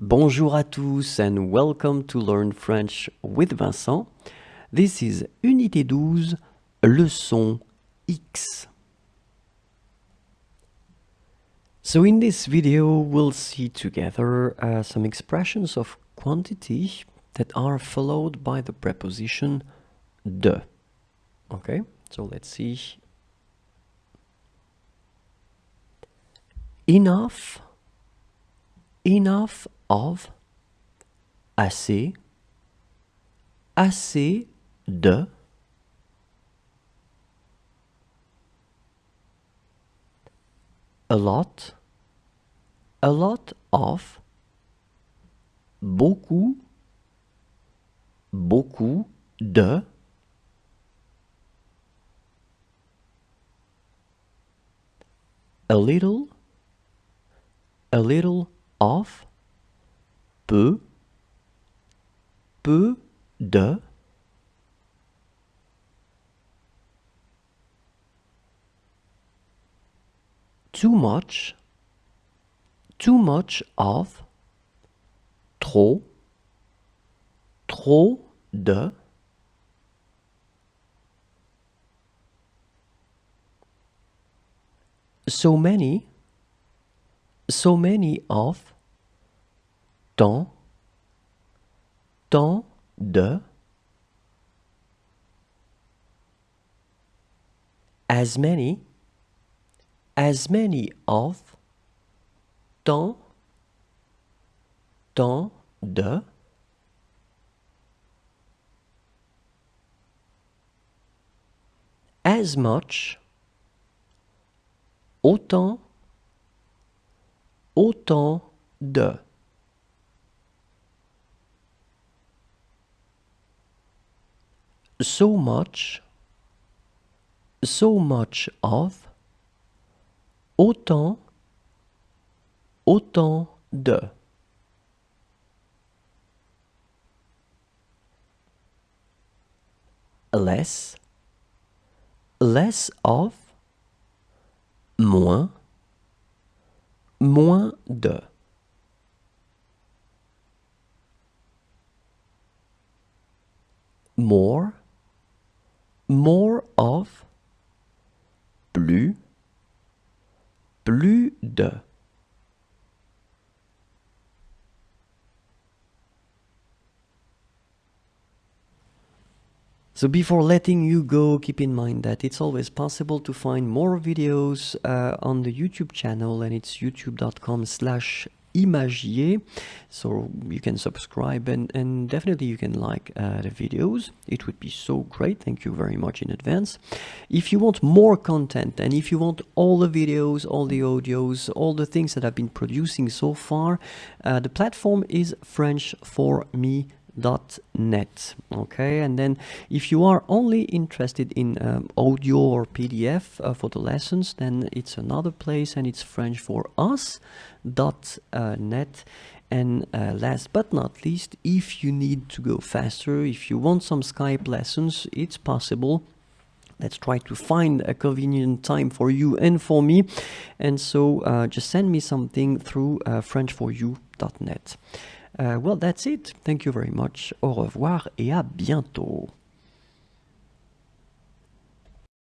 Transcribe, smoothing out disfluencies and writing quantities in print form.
Bonjour à tous and welcome to Learn French with Vincent. This is Unité 12, leçon X. So in this video we'll see together some expressions of quantity that are followed by the preposition de. Okay, so let's see. Enough of, assez, assez de, a lot of, beaucoup, beaucoup de, a little of, peu, peu de, too much of, trop, trop de, so many of, tant, tant de, as many of, tant, tant de, as much, autant, autant de, so much of, autant, autant de, less of, moins, moins de, more of, plus, plus de, So before letting you go, keep in mind that it's always possible to find more videos on the YouTube channel, and it's youtube.com/imagier. So you can subscribe and definitely you can like the videos. It would be so great. Thank you very much in advance. If you want more content and if you want all the videos, all the audios, all the things that I've been producing so far, the platform is frenchforme.net. Okay, and then if you are only interested in audio or PDF for the lessons, then it's another place, and it's frenchforus.net. And last but not least, if you need to go faster, if you want some Skype lessons, it's possible. Let's try to find a convenient time for you and for me. And so just send me something through frenchforyou.net. Well, that's it. Thank you very much. Au revoir et à bientôt.